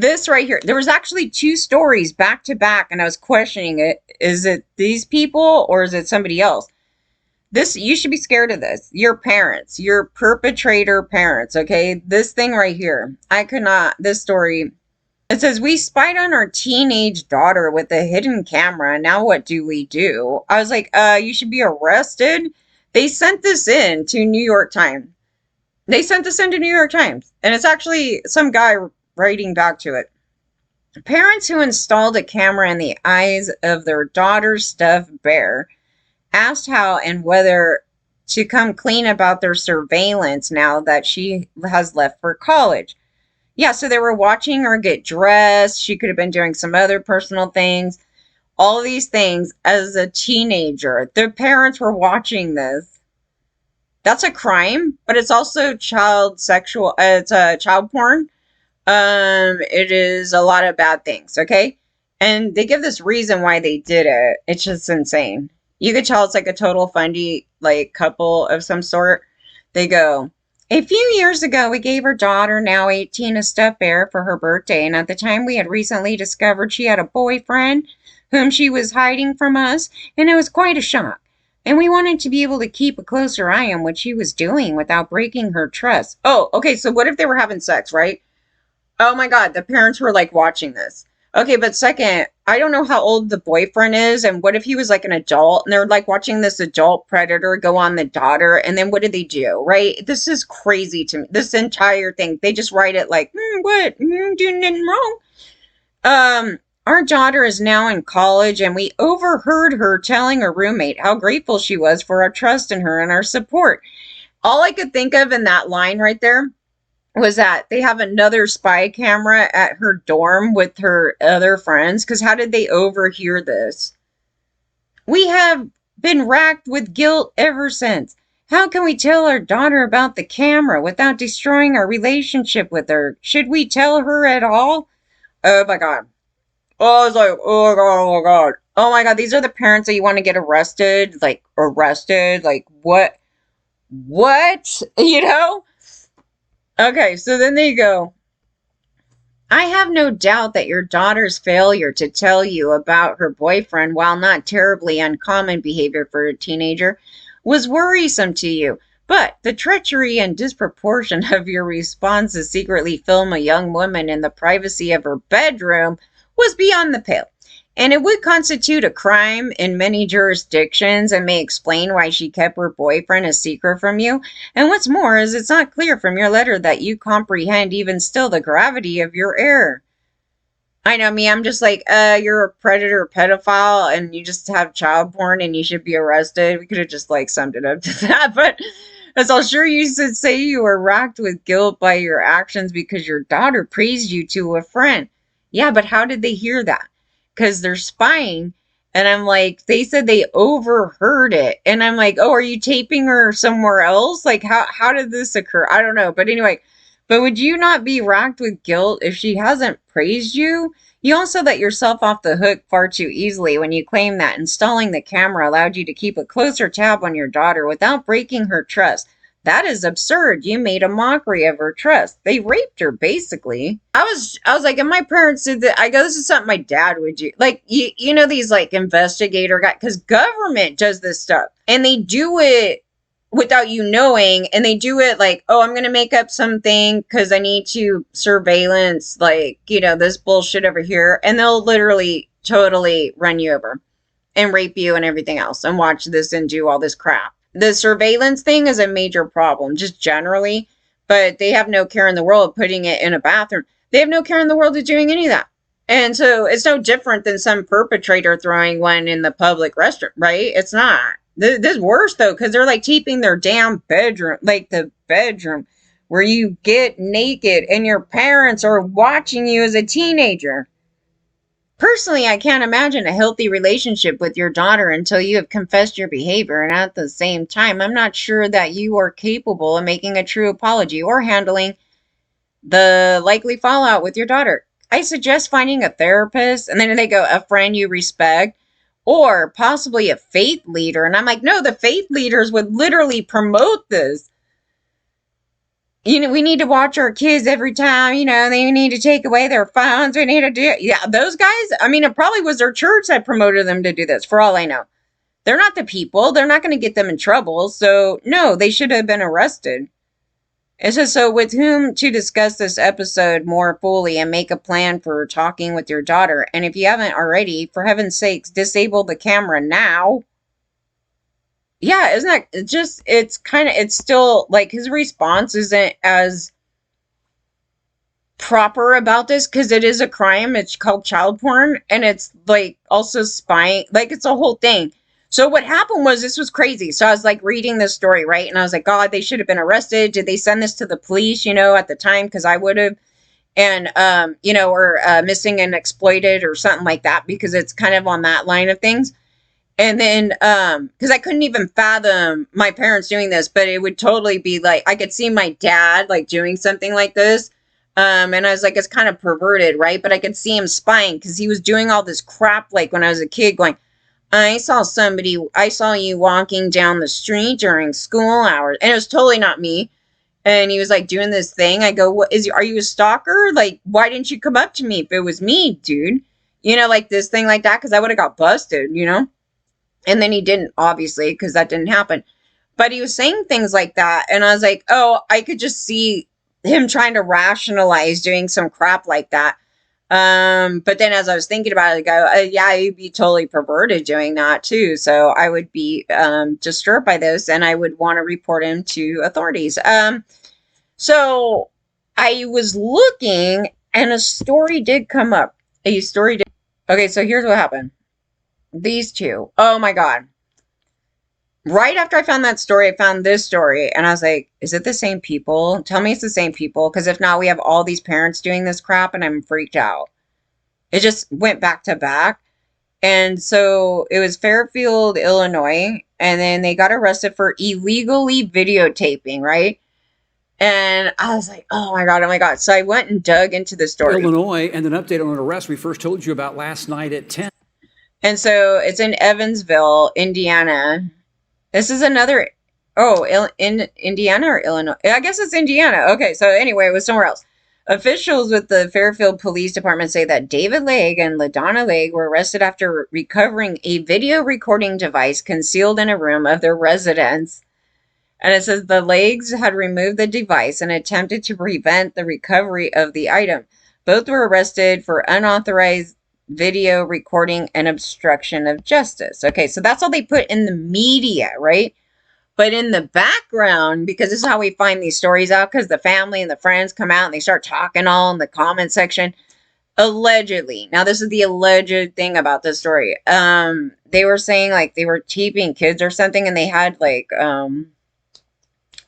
This right here, there was actually two stories back to back, and I was questioning it. Is it these people or is it somebody else? This, you should be scared of this. Your parents, your perpetrator parents, okay? This thing right here, I could not, this story, it says, we spied on our teenage daughter with a hidden camera. Now what do we do? I was like, you should be arrested. They sent this in to New York Times. They sent this into New York Times, and it's actually some guy writing back to it. Parents who installed a camera in the eyes of their daughter's stuffed bear asked how and whether to come clean about their surveillance now that she has left for college. Yeah, so they were watching her get dressed. She could have been doing some other personal things. All these things as a teenager. The parents were watching this. That's a crime, but it's also child sexual. It's a child porn. It is a lot of bad things. Okay, and they give this reason why they did it. It's just insane. You could tell it's like a total fundy like couple of some sort. They go, a few years ago, we gave our daughter, now 18, a stuffed bear for her birthday, and at the time we had recently discovered she had a boyfriend whom she was hiding from us, and it was quite a shock. And we wanted to be able to keep a closer eye on what she was doing without breaking her trust. Oh, okay, so what if they were having sex, right? Oh my God, the parents were like watching this. Okay, but second, I don't know how old the boyfriend is, and what if he was like an adult and they're like watching this adult predator go on the daughter, and then what do they do, right? This is crazy to me. This entire thing, they just write it like, what? Doing nothing wrong. Our daughter is now in college, and we overheard her telling her roommate how grateful she was for our trust in her and our support. All I could think of in that line right there was that they have another spy camera at her dorm with her other friends, because how did they overhear this? We have been racked with guilt ever since. How can we tell our daughter about the camera without destroying our relationship with her? Should we tell her at all? Oh my God. Oh, I was like, oh God, oh God. Oh my God, these are the parents that you want to get arrested. Like, arrested? Like, what? What? You know? Okay, so then they go, I have no doubt that your daughter's failure to tell you about her boyfriend, while not terribly uncommon behavior for a teenager, was worrisome to you. But the treachery and disproportion of your response to secretly film a young woman in the privacy of her bedroom was beyond the pale. And it would constitute a crime in many jurisdictions and may explain why she kept her boyfriend a secret from you. And what's more is it's not clear from your letter that you comprehend even still the gravity of your error. I know me, I'm just like, you're a predator pedophile and you just have child porn and you should be arrested. We could have just like summed it up to that, but as I'll sure you should say, you were racked with guilt by your actions because your daughter praised you to a friend. Yeah, but how did they hear that? Because they're spying. And I'm like, they said they overheard it. And I'm like, oh, are you taping her somewhere else? Like, how did this occur? I don't know. But anyway, but would you not be racked with guilt if she hasn't praised you? You also let yourself off the hook far too easily when you claim that installing the camera allowed you to keep a closer tab on your daughter without breaking her trust. That is absurd. You made a mockery of her trust. They raped her, basically. I was like, and my parents did that. I go, this is something my dad would do. Like, you know, these like investigator guys, because government does this stuff and they do it without you knowing. And they do it like, oh, I'm going to make up something because I need to surveillance, like, you know, this bullshit over here. And they'll literally totally run you over and rape you and everything else and watch this and do all this crap. The surveillance thing is a major problem, just generally, but they have no care in the world of putting it in a bathroom. They have no care in the world of doing any of that. And so it's no different than some perpetrator throwing one in the public restroom, right? It's not. This is worse, though, because they're like taping their damn bedroom, like the bedroom where you get naked and your parents are watching you as a teenager. Personally, I can't imagine a healthy relationship with your daughter until you have confessed your behavior, and at the same time, I'm not sure that you are capable of making a true apology or handling the likely fallout with your daughter. I suggest finding a therapist, and then they go, a friend you respect, or possibly a faith leader. And I'm like, no, the faith leaders would literally promote this. we need to watch our kids every time, they need to take away their phones. We need to do, yeah, those guys, I mean, it probably was their church that promoted them to do this, for all I know. They're not the people. They're not going to get them in trouble. So, no, they should have been arrested. It says, so with whom to discuss this episode more fully and make a plan for talking with your daughter. And if you haven't already, for heaven's sakes, disable the camera now. Yeah, isn't that just, it's still like his response isn't as proper about this because it is a crime. It's called child porn, and it's like also spying, like it's a whole thing. So what happened was, this was crazy. So I was like reading this story, right? And I was like, God, they should have been arrested. Did they send this to the police, at the time? Because I would have. And, or missing and exploited or something like that, because it's kind of on that line of things. And then, because I couldn't even fathom my parents doing this, but it would totally be like, I could see my dad like doing something like this. And I was like, it's kind of perverted, right? But I could see him spying because he was doing all this crap, like when I was a kid, going, I saw you walking down the street during school hours. And it was totally not me. And he was like doing this thing. I go, are you a stalker? Like, why didn't you come up to me if it was me, dude? Like this thing like that, because I would have got busted, And then he didn't, obviously, because that didn't happen. But he was saying things like that. And I was like, oh, I could just see him trying to rationalize doing some crap like that. But then as I was thinking about it, I go, yeah, you'd be totally perverted doing that too. So I would be disturbed by this, and I would want to report him to authorities. So I was looking, and a story did come up. Okay, so here's what happened. These two. Oh my God. Right after I found that story, I found this story, and I was like, is it the same people? Tell me it's the same people, because if not, we have all these parents doing this crap, and I'm freaked out. It just went back to back. And so it was Fairfield, Illinois, and then they got arrested for illegally videotaping, right? And I was like, oh my God, oh my God. So I went and dug into the story. Illinois, and an update on an arrest we first told you about last night at 10. And so it's in Evansville, Indiana. This is another, in Indiana or Illinois? I guess it's Indiana. Okay, so anyway, it was somewhere else. Officials with the Fairfield Police Department say that David Legge and LaDonna Legge were arrested after recovering a video recording device concealed in a room of their residence. And it says the Legges had removed the device and attempted to prevent the recovery of the item. Both were arrested for unauthorized video recording and obstruction of justice. Okay, so that's all they put in the media, right? But in the background, because this is how we find these stories out, because the family and the friends come out and they start talking all in the comment section. Allegedly, now this is the alleged thing about this story. They were saying like they were taping kids or something, and they had like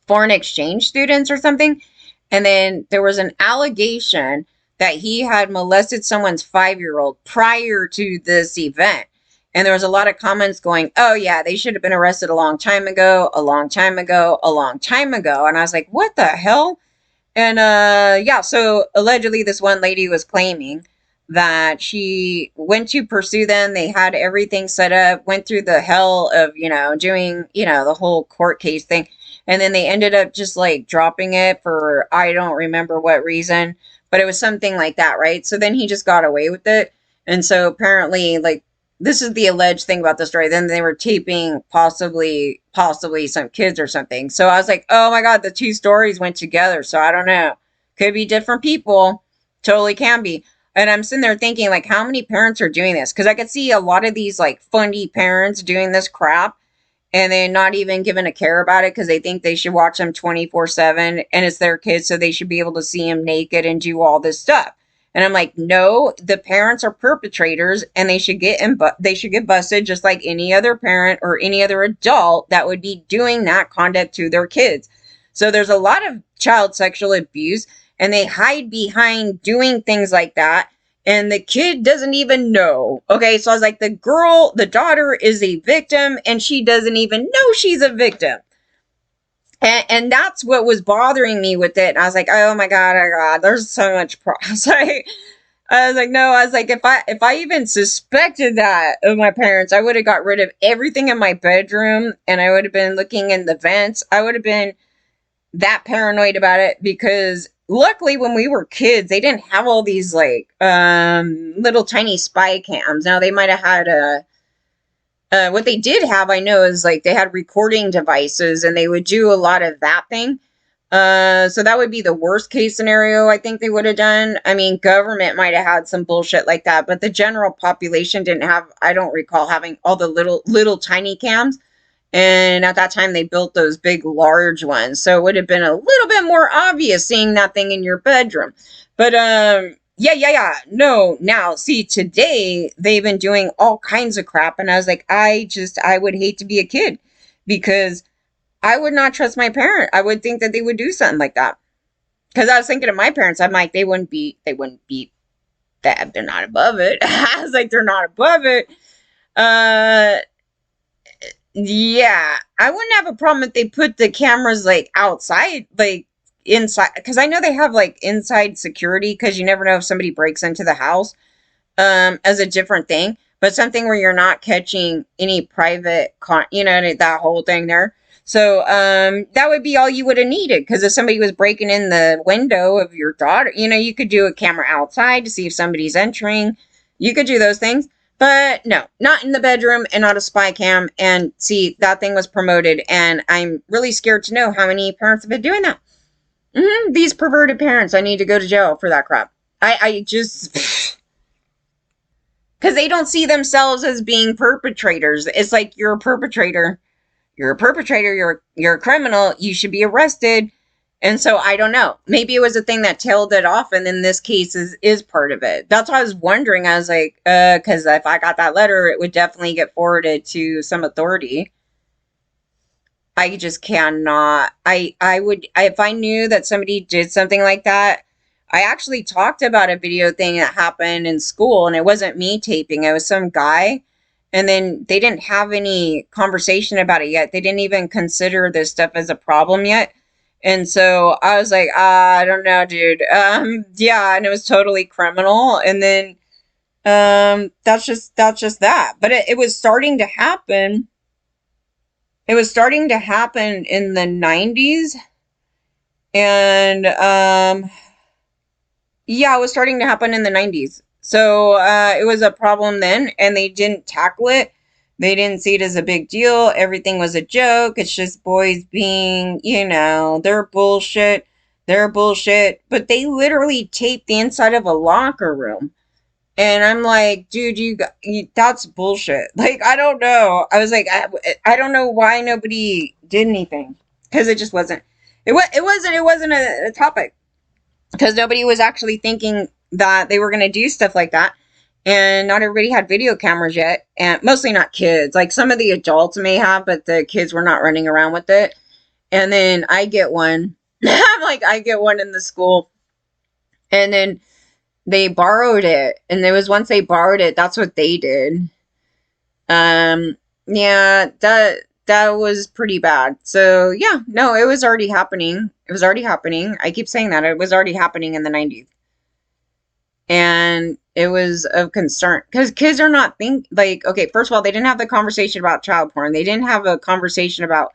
foreign exchange students or something. And then there was an allegation that he had molested someone's 5-year-old prior to this event. And there was a lot of comments going, oh yeah, they should have been arrested a long time ago, a long time ago, a long time ago. And I was like, what the hell? And yeah, so allegedly this one lady was claiming that she went to pursue them. They had everything set up, went through the hell of, doing, the whole court case thing. And then they ended up just like dropping it for, I don't remember what reason, but it was something like that, right? So then he just got away with it. And so apparently, like, this is the alleged thing about the story. Then they were taping possibly some kids or something. So I was like, oh my God, the two stories went together. So I don't know. Could be different people. Totally can be. And I'm sitting there thinking, like, how many parents are doing this? Because I could see a lot of these, like, funny parents doing this crap, and then not even giving a care about it because they think they should watch them 24/7, and it's their kids, so they should be able to see them naked and do all this stuff. And I'm like, no, the parents are perpetrators, and they should get busted just like any other parent or any other adult that would be doing that conduct to their kids. So there's a lot of child sexual abuse, and they hide behind doing things like that. And the kid doesn't even know. Okay, so I was like, the daughter is a victim, and she doesn't even know she's a victim. And that's what was bothering me with it. And I was like, oh my God, there's so much I was like, no, I was like, if I even suspected that of my parents, I would have got rid of everything in my bedroom, and I would have been looking in the vents. I would have been that paranoid about it because luckily when we were kids, they didn't have all these like little tiny spy cams. Now they might have had what they did have, I know, is like they had recording devices and they would do a lot of that thing. So that would be the worst case scenario I think they would have done. I mean, government might have had some bullshit like that, but the general population didn't have, I don't recall having all the little tiny cams. And at that time, they built those big, large ones. So it would have been a little bit more obvious seeing that thing in your bedroom. But, yeah. No, now, see, today, they've been doing all kinds of crap. And I was like, I would hate to be a kid because I would not trust my parent. I would think that they would do something like that. Because I was thinking of my parents. I'm like, they wouldn't be that. They're not above it. I was like, they're not above it. Uh, Yeah, I wouldn't have a problem if they put the cameras like outside, like inside, because I know they have like inside security because you never know if somebody breaks into the house, as a different thing, but something where you're not catching any private that whole thing there. So, that would be all you would have needed because if somebody was breaking in the window of your daughter, you could do a camera outside to see if somebody's entering. You could do those things. But no, not in the bedroom and not a spy cam. And see, that thing was promoted. And I'm really scared to know how many parents have been doing that. These perverted parents, I need to go to jail for that crap. I just, because they don't see themselves as being perpetrators. It's like you're a perpetrator. You're a perpetrator. You're a criminal. You should be arrested. And so I don't know. Maybe it was a thing that tailed it off, and in this case is part of it. That's why I was wondering. I was like, because if I got that letter, it would definitely get forwarded to some authority. I just cannot. I would, if I knew that somebody did something like that. I actually talked about a video thing that happened in school, and it wasn't me taping. It was some guy. And then they didn't have any conversation about it yet. They didn't even consider this stuff as a problem yet. And so I was like, I don't know, dude. Yeah, and it was totally criminal. And then, that's just that. But it was starting to happen. It was starting to happen in the 90s. And, yeah, it was starting to happen in the 90s. So, it was a problem then, and they didn't tackle it. They didn't see it as a big deal. Everything was a joke. It's just boys being, they're bullshit. They're bullshit. But they literally taped the inside of a locker room. And I'm like, dude, that's bullshit. Like, I don't know. I was like, I don't know why nobody did anything. Because it just wasn't. It wasn't a topic. Because nobody was actually thinking that they were going to do stuff like that. And not everybody had video cameras yet, and mostly not kids. Like some of the adults may have, but the kids were not running around with it. And then I get one. I'm like, I get one in the school. And then they borrowed it. And there was once they borrowed it, that's what they did. Yeah, that was pretty bad. So yeah, no, it was already happening. It was already happening. I keep saying that. It was already happening in the 90s. And it was of concern because kids are not okay, first of all, they didn't have the conversation about child porn. They didn't have a conversation about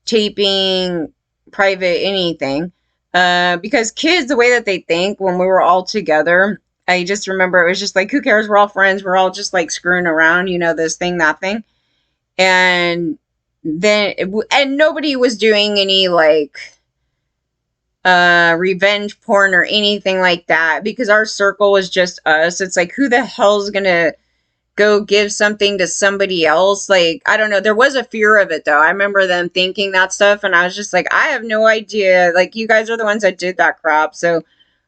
taping private anything. Because kids, the way that they think when we were all together, I just remember it was just like, who cares? We're all friends. We're all just like screwing around, this thing, that thing. And then, and nobody was doing any like, revenge porn or anything like that because our circle was just us. It's like, who the hell's gonna go give something to somebody else? Like, I don't know. There was a fear of it though. I remember them thinking that stuff, and I was just like, I have no idea. Like, you guys are the ones that did that crap. So,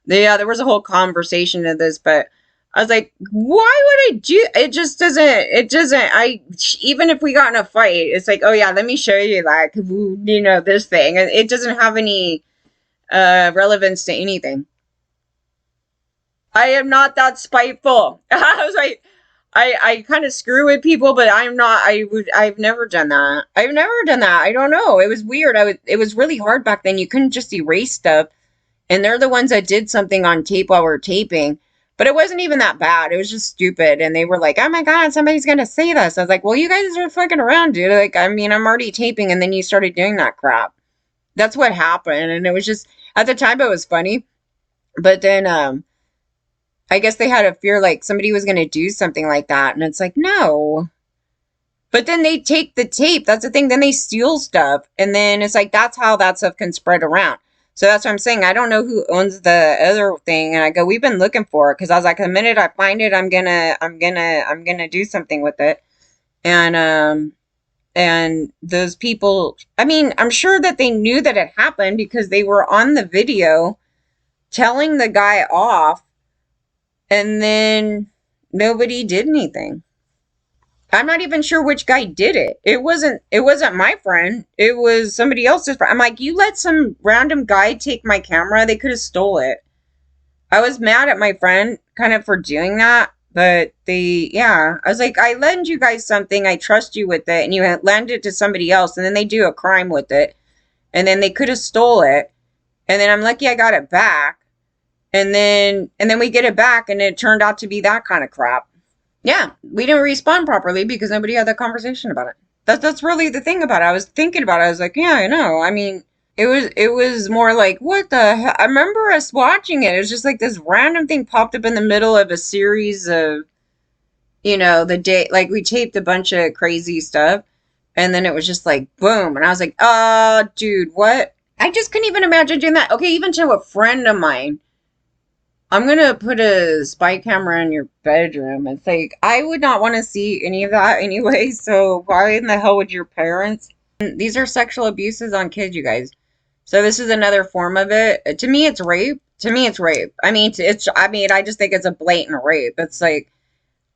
yeah, there was a whole conversation of this, but I was like, why would I do it? Just doesn't. It doesn't. Even if we got in a fight, it's like, oh yeah, let me show you that, this thing. It doesn't have any relevance to anything. I am not that spiteful. I was like, I kind of screw with people, but I'm not. I've never done that. I've never done that. I don't know. It was weird. It was really hard back then. You couldn't just erase stuff, and they're the ones that did something on tape while we're taping. But it wasn't even that bad. It was just stupid, and they were like, "Oh my god, somebody's gonna say this." I was like, "Well, you guys are fucking around, dude. Like, I mean, I'm already taping, and then you started doing that crap." That's what happened. And it was just, at the time, it was funny. But then, I guess they had a fear like somebody was going to do something like that. And it's like, no. But then they take the tape. That's the thing. Then they steal stuff. And then it's like, that's how that stuff can spread around. So that's what I'm saying. I don't know who owns the other thing. And I go, we've been looking for it. Cause I was like, the minute I find it, I'm gonna do something with it. And those people, I mean, I'm sure that they knew that it happened because they were on the video telling the guy off, and then nobody did anything. I'm not even sure which guy did it. It wasn't my friend. It was somebody else's friend. I'm like, you let some random guy take my camera. They could have stole it. I was mad at my friend kind of for doing that, but yeah, I was like, I lend you guys something. I trust you with it, and you lend it to somebody else, and then they do a crime with it, and then they could have stole it, and then I'm lucky I got it back, and then we get it back, and it turned out to be that kind of crap. Yeah, we didn't respond properly because nobody had that conversation about it. That's really the thing about it. I was thinking about it. I was like, yeah, I know. I mean, it was more like, what the hell? I remember us watching it. It was just like this random thing popped up in the middle of a series of, the day, like we taped a bunch of crazy stuff, and then it was just like boom, and I was like, oh, dude, what? I just couldn't even imagine doing that. Okay, even to a friend of mine, I'm gonna put a spy camera in your bedroom. It's like I would not want to see any of that anyway. So why in the hell would your parents? These are sexual abuses on kids, you guys. So this is another form of it. To me, it's rape. To me, it's rape. I mean, it's. I mean, I just think it's a blatant rape. It's like,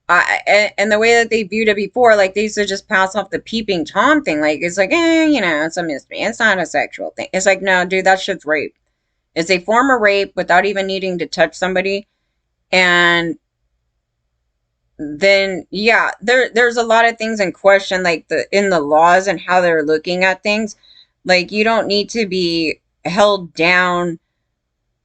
and the way that they viewed it before, like they used to just pass off the peeping tom thing. Like it's like, it's a mystery. It's not a sexual thing. It's like, no, dude, that shit's rape. It's a form of rape without even needing to touch somebody. And then yeah, there's a lot of things in question, like in the laws and how they're looking at things. Like you don't need to be held down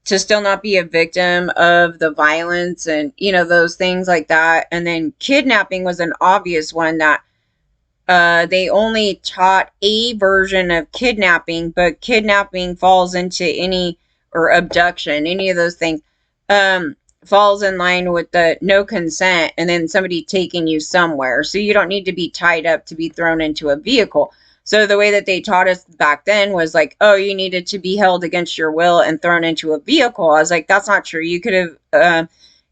to still not be a victim of the violence and those things like that. And then kidnapping was an obvious one that they only taught a version of kidnapping, but kidnapping falls into any, or abduction, any of those things, falls in line with the no consent and then somebody taking you somewhere. So you don't need to be tied up to be thrown into a vehicle. So the way that they taught us back then was like, oh, you needed to be held against your will and thrown into a vehicle. I was like, that's not true. You could have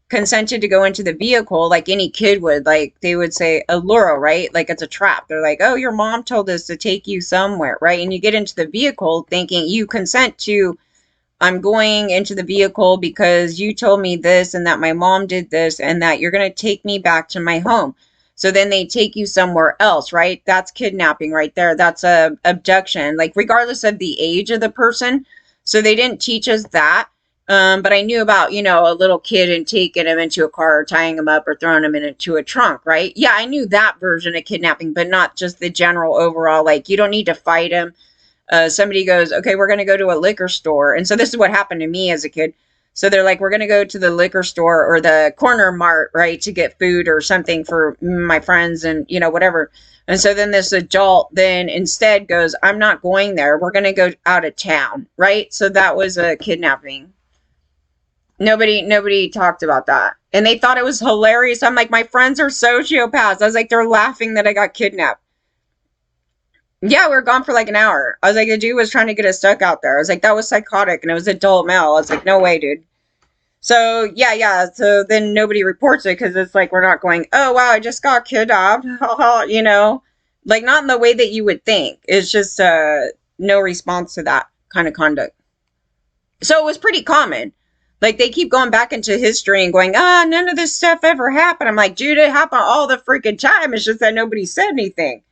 consented to go into the vehicle like any kid would. Like they would say a lure, right? Like it's a trap. They're like, oh, your mom told us to take you somewhere, right? And you get into the vehicle thinking you consent to, I'm going into the vehicle because you told me this and that my mom did this and that you're going to take me back to my home. So then they take you somewhere else, right? That's kidnapping right there. That's a abduction, like regardless of the age of the person. So they didn't teach us that. But I knew about, a little kid and taking him into a car or tying him up or throwing him into a trunk, right? Yeah, I knew that version of kidnapping, but not just the general overall, like you don't need to fight him. Somebody goes, okay, we're going to go to a liquor store. And so this is what happened to me as a kid. So they're like, we're going to go to the liquor store or the corner mart, right, to get food or something for my friends and, whatever. And so then this adult then instead goes, I'm not going there. We're going to go out of town, right? So that was a kidnapping. Nobody talked about that. And they thought it was hilarious. I'm like, my friends are sociopaths. I was like, they're laughing that I got kidnapped. Yeah, we were gone for like an hour. I was like, the dude was trying to get us stuck out there. I was like, that was psychotic, and it was adult male. I was like, no way, dude. So yeah. So then nobody reports it because it's like we're not going, oh wow, I just got kidnapped, like not in the way that you would think. It's just no response to that kind of conduct. So it was pretty common. Like they keep going back into history and going, none of this stuff ever happened. I'm like, dude, it happened all the freaking time. It's just that nobody said anything.